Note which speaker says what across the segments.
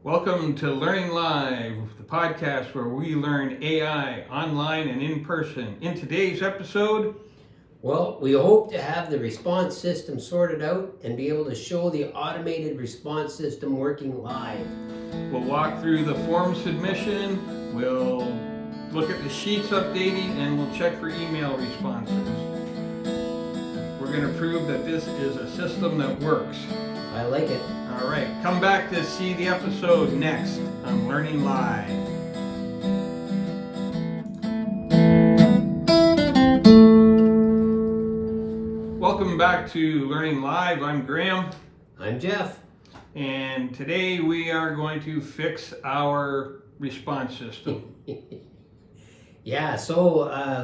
Speaker 1: Welcome to Learning Live, the podcast where we learn AI online and in person. In today's episode,
Speaker 2: Well, we hope to have the response system sorted out and be able to show the automated response system working live.
Speaker 1: we'll walk through the form submission, we'll look at the sheets updating, and we'll check for email responses. We're going to prove that this is a system that works.
Speaker 2: I like it.
Speaker 1: All right, come back to see the episode next on Learning Live. Welcome back to Learning Live. I'm Graham,
Speaker 2: I'm Jeff.
Speaker 1: and today we are going to fix our response system.
Speaker 2: Yeah, so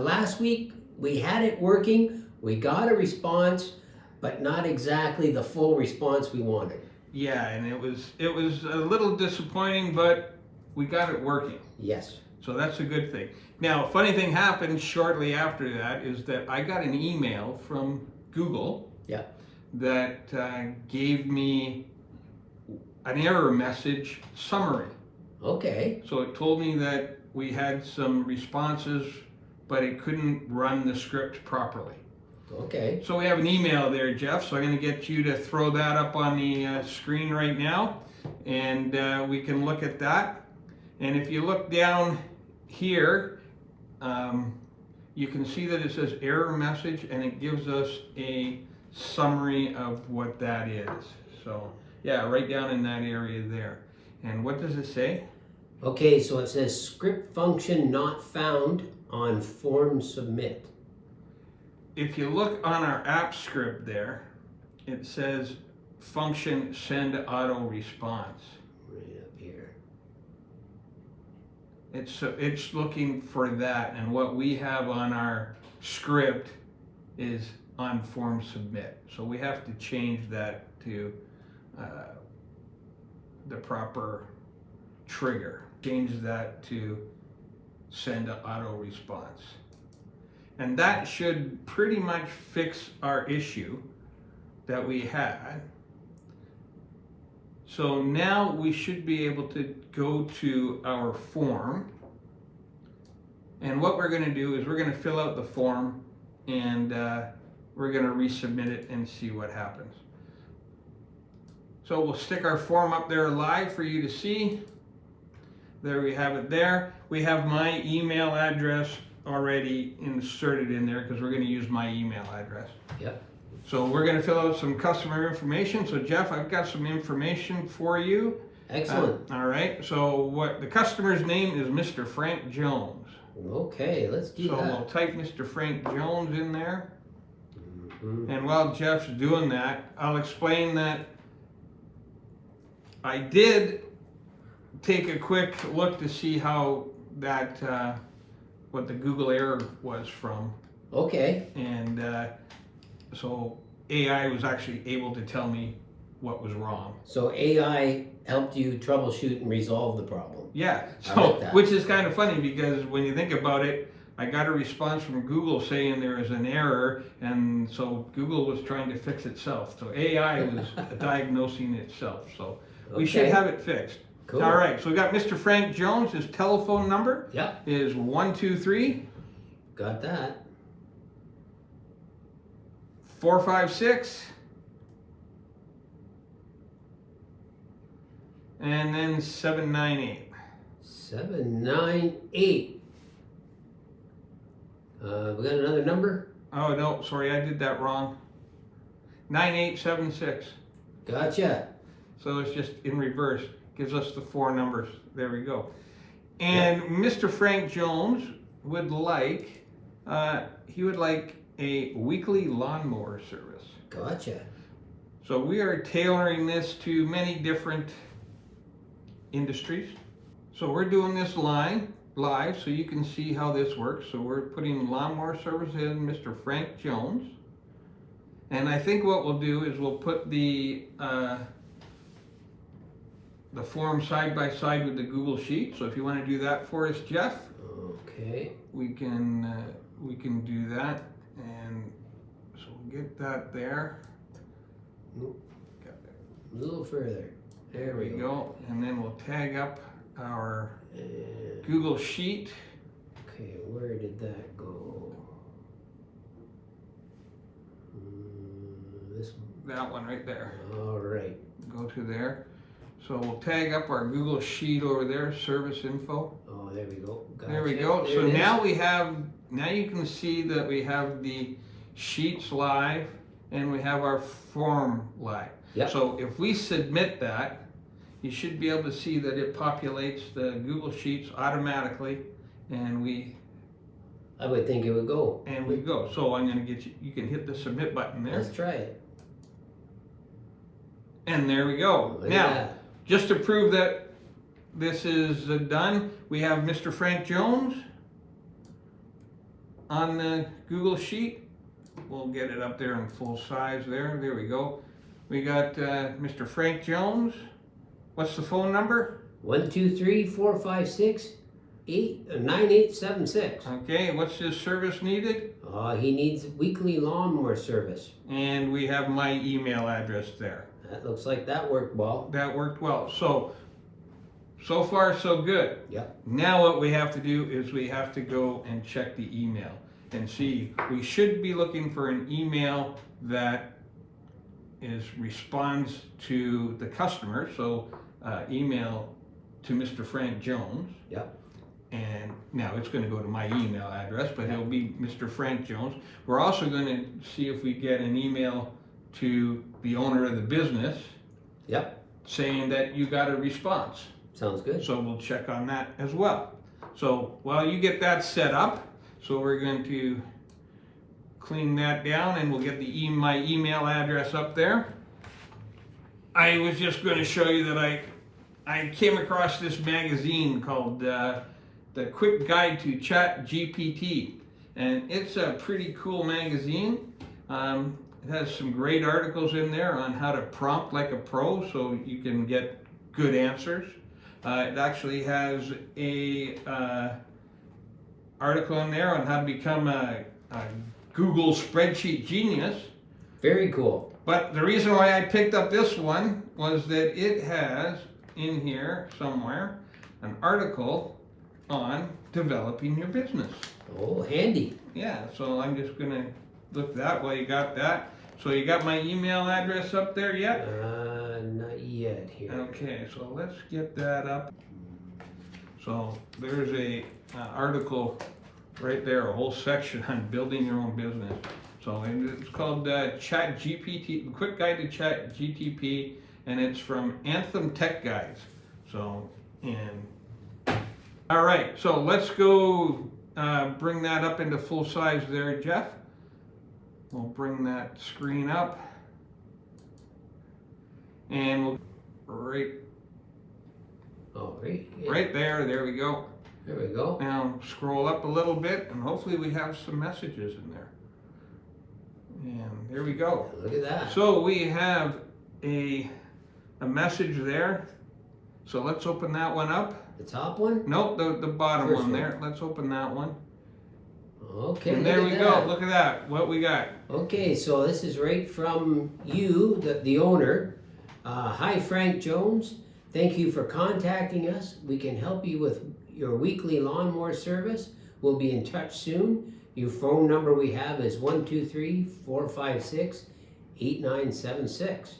Speaker 2: last week we had it working. We got a response, but not exactly the full response we wanted.
Speaker 1: Yeah, and it was a little disappointing, but we got it working.
Speaker 2: Yes.
Speaker 1: So that's a good thing. Now, a funny thing happened shortly after that is that I got an email from Google
Speaker 2: Yeah.
Speaker 1: that gave me an error message summary.
Speaker 2: Okay.
Speaker 1: So it told me that we had some responses, but it couldn't run the script properly.
Speaker 2: Okay.
Speaker 1: So we have an email there, Jeff, so I'm going to get you to throw that up on the screen right now, and we can look at that. And if you look down here, you can see that it says error message, and it gives us a summary of what that is. So yeah, right down in that area there. And what does it say?
Speaker 2: Okay, so it says script function not found on form submit.
Speaker 1: If you look on our app script there, it says function send auto response.
Speaker 2: Right up here.
Speaker 1: It's looking for that, and what we have on our script is on form submit. So we have to change that to the proper trigger. Change that to send auto response. And that should pretty much fix our issue that we had. So now we should be able to go to our form. And what we're going to do is we're going to fill out the form, and we're going to resubmit it and see what happens. So we'll stick our form up there live for you to see. There we have it there. We have my email address already inserted in there because we're going to use my email address.
Speaker 2: Yep.
Speaker 1: So we're going to fill out some customer information. So Jeff, I've got some information for you.
Speaker 2: Excellent.
Speaker 1: All right. So what the customer's name is Mr. Frank Jones.
Speaker 2: Okay, let's do
Speaker 1: So
Speaker 2: that.
Speaker 1: we'll type Mr. Frank Jones in there.
Speaker 2: Mhm.
Speaker 1: And while Jeff's doing that, I'll explain that I did take a quick look to see how that what the Google error was from,
Speaker 2: Okay.
Speaker 1: and so AI was actually able to tell me what was wrong.
Speaker 2: So AI helped you troubleshoot and resolve the problem.
Speaker 1: Yeah,
Speaker 2: I
Speaker 1: so
Speaker 2: like that.
Speaker 1: which is kind of funny because when you think about it, I got a response from Google saying there is an error, and so Google was trying to fix itself. So AI was diagnosing itself. So we should
Speaker 2: Okay.
Speaker 1: have it fixed.
Speaker 2: Cool.
Speaker 1: All right, so we got Mr. Frank Jones. His telephone number
Speaker 2: Yep.
Speaker 1: is 123
Speaker 2: Got that.
Speaker 1: 456 and then 798.
Speaker 2: 798. We got another number?
Speaker 1: Oh no, sorry, I did that wrong. 9876.
Speaker 2: Gotcha.
Speaker 1: So it's just in reverse. Gives us the four numbers. There we go. And Mr. Frank Jones would like a weekly lawnmower service.
Speaker 2: Gotcha.
Speaker 1: So we are tailoring this to many different industries. So we're doing this live so you can see how this works. So we're putting lawnmower service in Mr. Frank Jones. And I think what we'll do is we'll put the form side by side with the Google Sheet. So if you want to do that for us, Jeff,
Speaker 2: Okay.
Speaker 1: we can do that. And so we'll get that there.
Speaker 2: A little further. There we go.
Speaker 1: And then we'll tag up our
Speaker 2: And,
Speaker 1: Google Sheet.
Speaker 2: okay, where did that go? This one.
Speaker 1: That one right there.
Speaker 2: All right.
Speaker 1: Go to there. So we'll tag up our Google Sheet over there, service info.
Speaker 2: Oh, there we go. Gotcha.
Speaker 1: There we go.
Speaker 2: There
Speaker 1: So
Speaker 2: it is.
Speaker 1: now you can see that we have the sheets live and we have our form live.
Speaker 2: Yep.
Speaker 1: So if we submit that, you should be able to see that it populates the Google Sheets automatically, and we
Speaker 2: I would think it would go.
Speaker 1: go. So I'm going to get you. You can hit the submit button there,
Speaker 2: Let's try it.
Speaker 1: and there we go.
Speaker 2: Look
Speaker 1: Now,
Speaker 2: at that.
Speaker 1: just to prove that this is done, we have Mr. Frank Jones on the Google Sheet. We'll get it up there in full size there. There we go. We got Mr. Frank Jones. What's the phone number?
Speaker 2: 1-2-3-4-5-6-9876.
Speaker 1: Okay, what's his service needed?
Speaker 2: He needs weekly lawnmower service.
Speaker 1: And we have my email address there.
Speaker 2: That looks like that worked well.
Speaker 1: That worked well. So far so good.
Speaker 2: Yep.
Speaker 1: Now what we have to do is we have to go and check the email and see. We should be looking for an email that responds to the customer. So email to Mr. Frank Jones.
Speaker 2: Yep.
Speaker 1: And now it's going to go to my email address, but it'll be Mr. Frank Jones. We're also going to see if we get an email to the owner of the business.
Speaker 2: Yep.
Speaker 1: Saying that you got a response.
Speaker 2: Sounds good.
Speaker 1: So we'll check on that as well. So while you get that set up, so we're going to clean that down and we'll get my email address up there. I was just going to show you that I came across this magazine called The Quick Guide to ChatGPT, and it's a pretty cool magazine. It has some great articles in there on how to prompt like a pro so you can get good answers. It actually has a article in there on how to become a Google spreadsheet genius.
Speaker 2: Very cool.
Speaker 1: But the reason why I picked up this one was that it has in here somewhere an article on developing your business.
Speaker 2: Oh, handy.
Speaker 1: Yeah, so I'm just gonna look that while you got that. So you got my email address up there yet?
Speaker 2: Not yet here.
Speaker 1: Okay, so let's get that up. So there's a article right there, a whole section on building your own business. So it's called ChatGPT, Quick Guide to ChatGPT, and it's from Anthem Tech Guides. So, all right, so let's go bring that up into full size there, Jeff. We'll bring that screen up. And we'll right there we go.
Speaker 2: There we go.
Speaker 1: Now scroll up a little bit and hopefully we have some messages in there. And there we go.
Speaker 2: Look at that.
Speaker 1: So we have a message there. So let's open that one up.
Speaker 2: The top one?
Speaker 1: Nope, the bottom
Speaker 2: First
Speaker 1: one
Speaker 2: one.
Speaker 1: there. Let's open that one.
Speaker 2: Okay.
Speaker 1: And there
Speaker 2: look
Speaker 1: we
Speaker 2: at
Speaker 1: go.
Speaker 2: that.
Speaker 1: Look at that. What we got.
Speaker 2: Okay, so this is right from you, the owner. Hi, Frank Jones. Thank you for contacting us. We can help you with your weekly lawnmower service. We'll be in touch soon. Your phone number we have is 1-2-3-4-5-6-8976.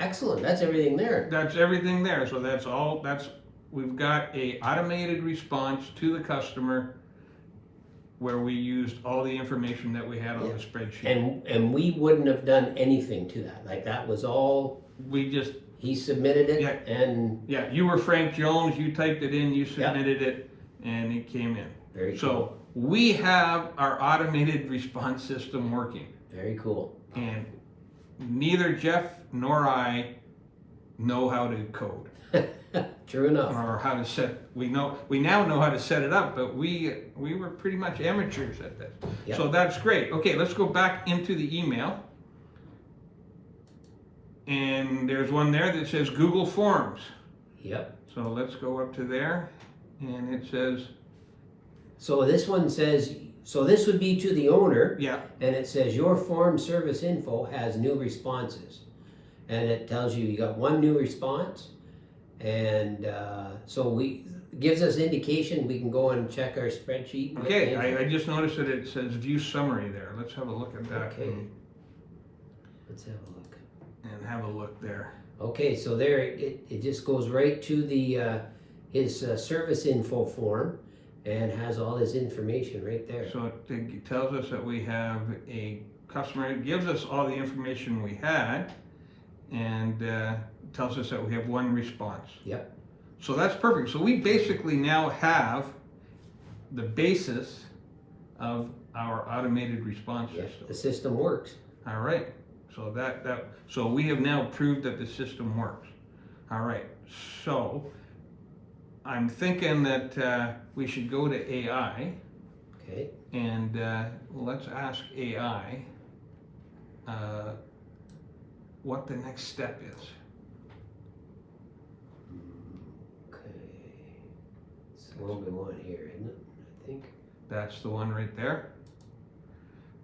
Speaker 2: Excellent. That's everything there.
Speaker 1: That's everything there. So that's all. We've got a automated response to the customer where we used all the information that we had on the spreadsheet.
Speaker 2: And we wouldn't have done anything to that. Like that was all,
Speaker 1: We just,
Speaker 2: he submitted it
Speaker 1: Yeah.
Speaker 2: and
Speaker 1: yeah, you were Frank Jones, you typed it in, you submitted it, and it came in.
Speaker 2: very cool.
Speaker 1: So we have our automated response system working.
Speaker 2: Very cool.
Speaker 1: And neither Jeff nor I know how to code
Speaker 2: True enough.
Speaker 1: or how to we now know how to set it up, but we were pretty much amateurs at this.
Speaker 2: Yep.
Speaker 1: So that's great. Okay, let's go back into the email. And there's one there that says Google Forms.
Speaker 2: Yep.
Speaker 1: So let's go up to there, and it says,
Speaker 2: So this one says, so this would be to the owner,
Speaker 1: yeah,
Speaker 2: and it says your form service info has new responses. And it tells you got one new response, And so we gives us indication we can go and check our spreadsheet. and get
Speaker 1: Okay,
Speaker 2: the info.
Speaker 1: I just noticed that it says view summary there. Let's have a look at that.
Speaker 2: Okay. Let's have a look.
Speaker 1: And have a look there.
Speaker 2: Okay, so there it just goes right to the his service info form and has all his information right there.
Speaker 1: So it tells us that we have a customer, it gives us all the information we had, and tells us that we have one response.
Speaker 2: Yep.
Speaker 1: So that's perfect. So we basically now have the basis of our automated response
Speaker 2: Yeah,
Speaker 1: system.
Speaker 2: the system works.
Speaker 1: All right. So so we have now proved that the system works. All right. So I'm thinking that we should go to AI.
Speaker 2: Okay.
Speaker 1: And let's ask AI what the next step is.
Speaker 2: Okay. It's the one we want here, isn't it? I think.
Speaker 1: That's the one right there.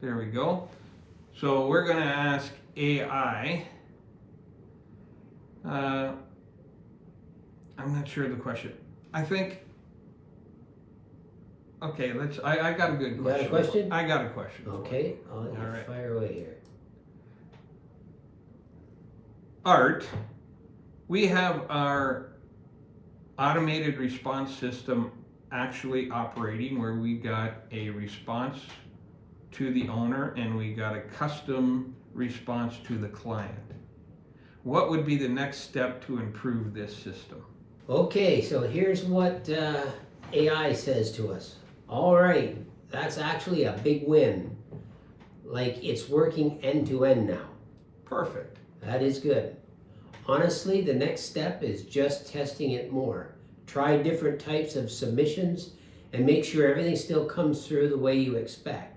Speaker 1: There we go. So we're going to ask AI. I'm not sure of the question. I think. Okay, I got a good
Speaker 2: You got
Speaker 1: question.
Speaker 2: a question?
Speaker 1: I got a question.
Speaker 2: Okay, I'll let you
Speaker 1: All right.
Speaker 2: fire away here.
Speaker 1: Art, we have our automated response system actually operating where we got a response to the owner and we got a custom response to the client. What would be the next step to improve this system?
Speaker 2: Okay, so here's what AI says to us. All right, that's actually a big win. Like it's working end to end now.
Speaker 1: Perfect.
Speaker 2: That is good. Honestly, the next step is just testing it more. Try different types of submissions and make sure everything still comes through the way you expect.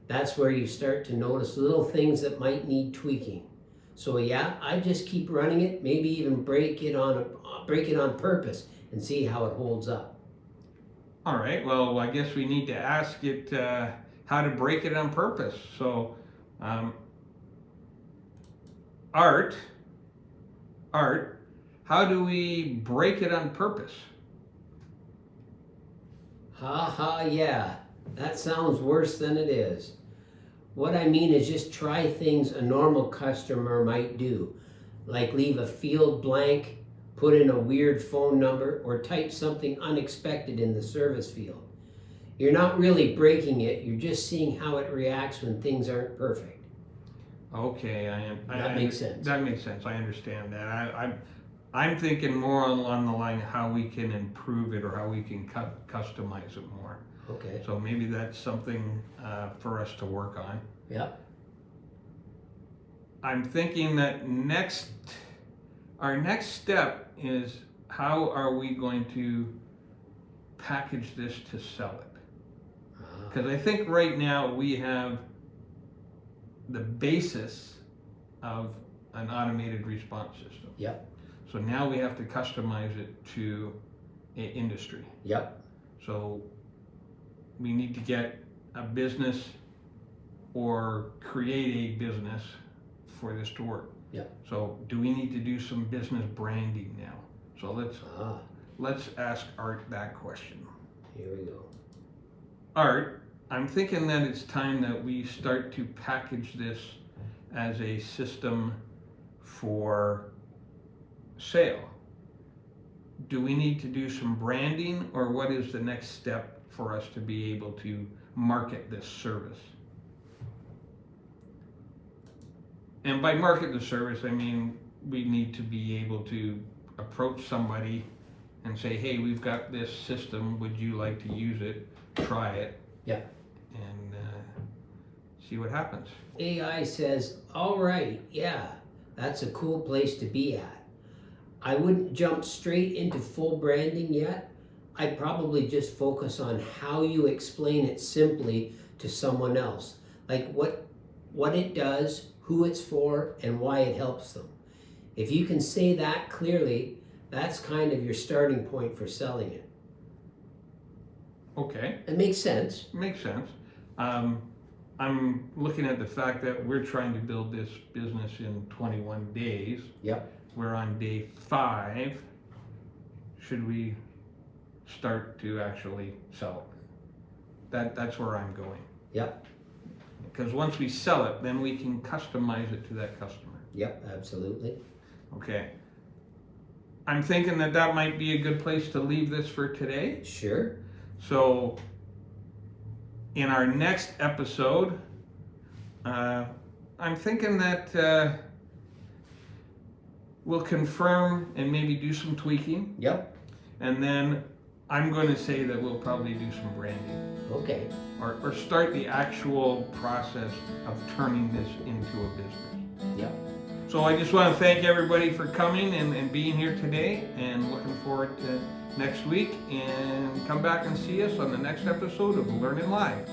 Speaker 2: That's where you start to notice little things that might need tweaking. So yeah, I just keep running it, maybe even break it on purpose and see how it holds up.
Speaker 1: All right, well, I guess we need to ask it how to break it on purpose. So, Art, how do we break it on purpose?
Speaker 2: Yeah, that sounds worse than it is. What I mean is just try things a normal customer might do, like leave a field blank, put in a weird phone number, or type something unexpected in the service field. You're not really breaking it, you're just seeing how it reacts when things aren't perfect.
Speaker 1: Okay,
Speaker 2: That makes sense.
Speaker 1: That makes sense. I understand that. I'm thinking more along the line of how we can improve it or how we can customize it more.
Speaker 2: Okay.
Speaker 1: So maybe that's something for us to work on.
Speaker 2: Yep.
Speaker 1: I'm thinking that our next step is how are we going to package this to sell it? Because I think right now we have the basis of an automated response system.
Speaker 2: Yep.
Speaker 1: So now we have to customize it to industry.
Speaker 2: Yep.
Speaker 1: So we need to get a business or create a business for this to work.
Speaker 2: Yep.
Speaker 1: So do we need to do some business branding now? So let's ask Art that question.
Speaker 2: Here we go.
Speaker 1: Art, I'm thinking that it's time that we start to package this as a system for sale. Do we need to do some branding, or what is the next step for us to be able to market this service? And by market the service, I mean we need to be able to approach somebody and say, hey, we've got this system, would you like to use it, try it,
Speaker 2: Yeah.
Speaker 1: and see what happens.
Speaker 2: AI says, all right, yeah, that's a cool place to be at. I wouldn't jump straight into full branding yet. I'd probably just focus on how you explain it simply to someone else. Like what it does, who it's for, and why it helps them. If you can say that clearly, that's kind of your starting point for selling it.
Speaker 1: Okay,
Speaker 2: It makes sense.
Speaker 1: makes sense. I'm looking at the fact that we're trying to build this business in 21 days.
Speaker 2: Yep.
Speaker 1: We're on day 5. should we start to actually sell it? That's where I'm going.
Speaker 2: Yep.
Speaker 1: Because once we sell it, then we can customize it to that customer.
Speaker 2: Yep, absolutely.
Speaker 1: Okay. I'm thinking that might be a good place to leave this for today.
Speaker 2: Sure.
Speaker 1: So, in our next episode, I'm thinking that we'll confirm and maybe do some tweaking.
Speaker 2: Yep.
Speaker 1: And then I'm going to say that we'll probably do some branding.
Speaker 2: Okay.
Speaker 1: Or start the actual process of turning this into a business.
Speaker 2: Yep.
Speaker 1: So I just want to thank everybody for coming and being here today, and looking forward to next week, and come back and see us on the next episode of Learning Live.